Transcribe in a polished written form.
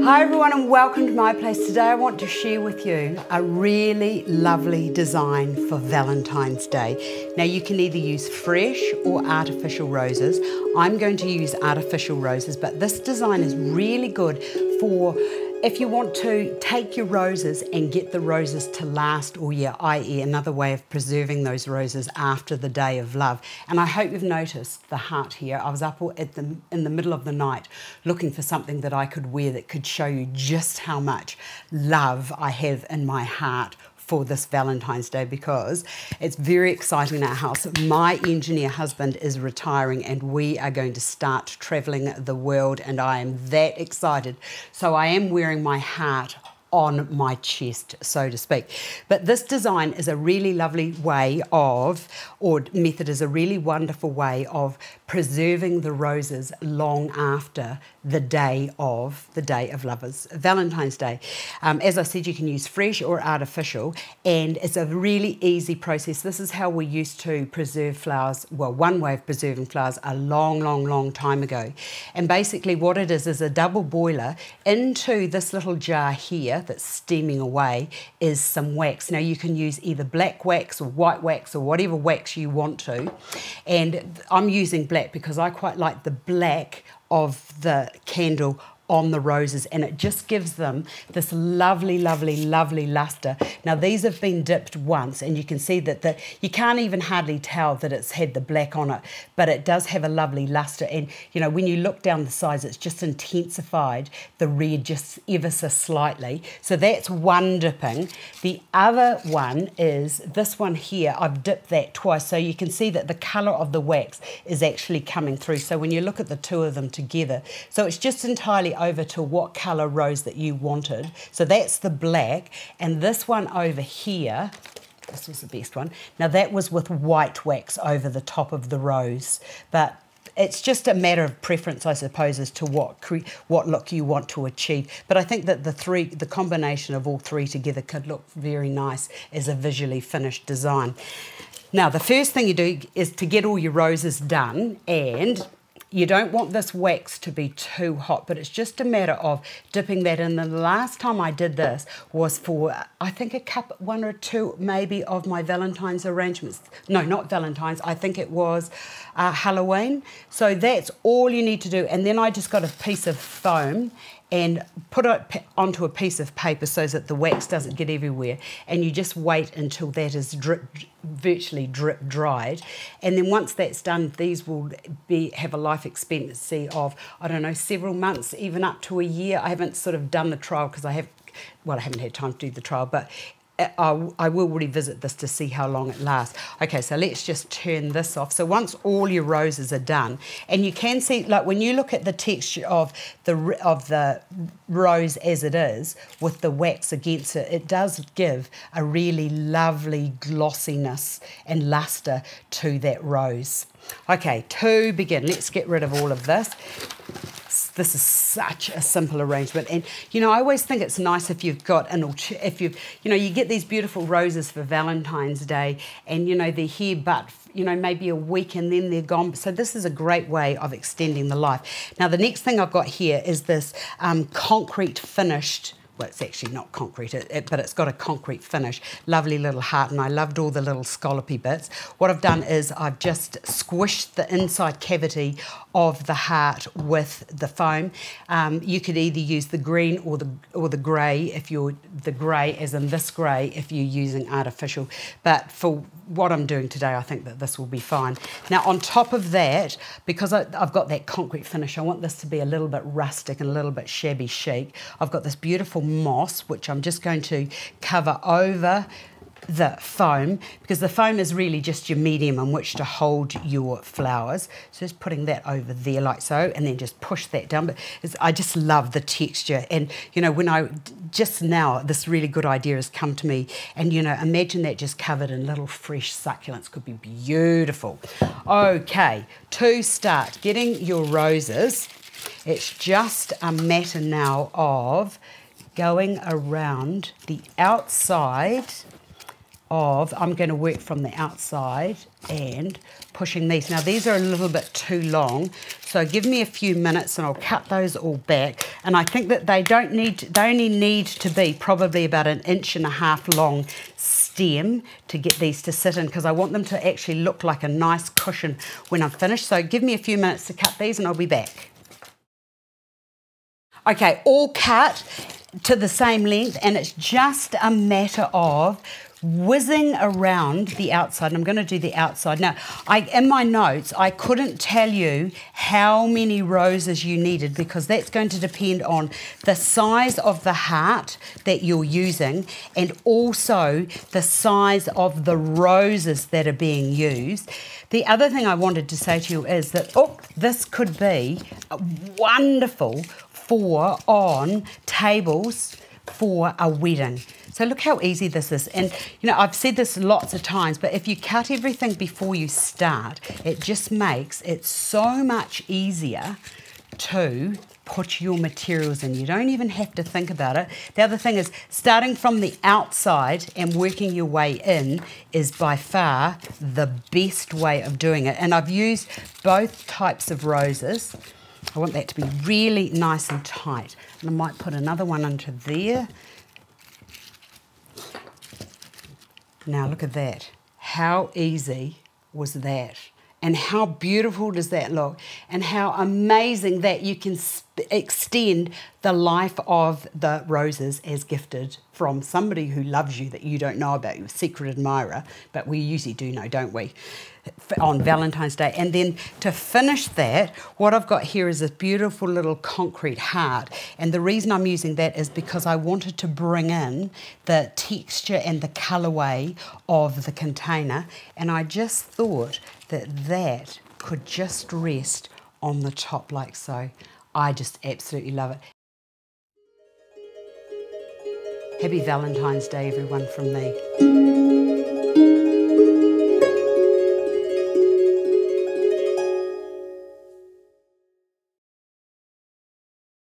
Hi everyone and welcome to my place. Today I want to share with you a really lovely design for Valentine's Day. Now you can either use fresh or artificial roses. I'm going to use artificial roses, but this design is really good for if you want to take your roses and get the roses to last all year, i.e. another way of preserving those roses after the day of love. And I hope you've noticed the heart here. I was up in the middle of the night looking for something that I could wear that could show you just how much love I have in my heart for this Valentine's Day, because it's very exciting in our house. My engineer husband is retiring and we are going to start traveling the world, and I am that excited. So I am wearing my heart on my chest, so to speak. But this design is a really lovely way of, or method is a really wonderful way of preserving the roses long after the day of lovers, Valentine's Day. As I said, you can use fresh or artificial, and it's a really easy process. This is how we used to preserve flowers, well, one way of preserving flowers a long time ago. And basically what it is a double boiler. Into this little jar here that's steaming away is some wax. Now you can use either black wax or white wax or whatever wax you want to, and I'm using black because I quite like the black of the candle on the roses, and it just gives them this lovely luster. Now these have been dipped once, and you can see that you can't even hardly tell that it's had the black on it, but it does have a lovely luster. And you know, when you look down the sides, it's just intensified the red just ever so slightly. So that's one dipping. The other one is this one here. I've dipped that twice, so you can see that the color of the wax is actually coming through. So when you look at the two of them together, so it's just entirely over to what colour rose that you wanted. So that's the black, and this one over here, this was the best one. Now that was with white wax over the top of the rose, but it's just a matter of preference, I suppose, as to what look you want to achieve. But I think that the combination of all three together could look very nice as a visually finished design. Now the first thing you do is to get all your roses done, and you don't want this wax to be too hot, but it's just a matter of dipping that in. And the last time I did this was for, I think, one or two maybe of my Valentine's arrangements. No, not Valentine's, I think it was Halloween. So that's all you need to do. And then I just got a piece of foam and put it onto a piece of paper so that the wax doesn't get everywhere, and you just wait until that is virtually drip dried. And then once that's done, these will have a life expectancy of, I don't know, several months, even up to a year. I haven't sort of done the trial because I haven't had time to do the trial, but I will revisit this to see how long it lasts. Okay, so let's just turn this off. So once all your roses are done, and you can see, like when you look at the texture of the rose as it is with the wax against it, it does give a really lovely glossiness and luster to that rose. Okay, to begin, let's get rid of all of this. This is such a simple arrangement, and you know, I always think it's nice if you've got you get these beautiful roses for Valentine's Day, and you know, they're here but maybe a week and then they're gone. So this is a great way of extending the life. Now the next thing I've got here is this concrete finished. Well, it's actually not concrete, but it's got a concrete finish. Lovely little heart, and I loved all the little scallopy bits. What I've done is I've just squished the inside cavity of the heart with the foam. You could either use the green or the grey, if you're the grey, as in this grey, if you're using artificial. But for what I'm doing today, I think that this will be fine. Now, on top of that, because I've got that concrete finish, I want this to be a little bit rustic and a little bit shabby chic. I've got this beautiful moss, which I'm just going to cover over the foam, because the foam is really just your medium on which to hold your flowers. So just putting that over there like so, and then just push that down. But I just love the texture, and you know, just now this really good idea has come to me, and you know, imagine that just covered in little fresh succulents. Could be beautiful. Okay, to start getting your roses, it's just a matter now of going around the outside of, I'm going to work from the outside and pushing these. Now these are a little bit too long, so give me a few minutes and I'll cut those all back. And I think that they only need to be probably about 1.5 inches long stem to get these to sit in, because I want them to actually look like a nice cushion when I'm finished. So give me a few minutes to cut these and I'll be back. Okay, all cut to the same length, and it's just a matter of whizzing around the outside. And I'm going to do the outside. Now, in my notes, I couldn't tell you how many roses you needed, because that's going to depend on the size of the heart that you're using and also the size of the roses that are being used. The other thing I wanted to say to you is that, this could be wonderful for on tables for a wedding. So look how easy this is. And you know, I've said this lots of times, but if you cut everything before you start, it just makes it so much easier to put your materials in. You don't even have to think about it. The other thing is, starting from the outside and working your way in is by far the best way of doing it. And I've used both types of roses. I want that to be really nice and tight. And I might put another one under there. Now look at that. How easy was that? And how beautiful does that look? And how amazing that you can extend the life of the roses as gifted from somebody who loves you that you don't know about, your secret admirer, but we usually do know, don't we, on Valentine's Day. And then to finish that, what I've got here is this beautiful little concrete heart. And the reason I'm using that is because I wanted to bring in the texture and the colourway of the container. And I just thought that that could just rest on the top like so. I just absolutely love it. Happy Valentine's Day, everyone, from me.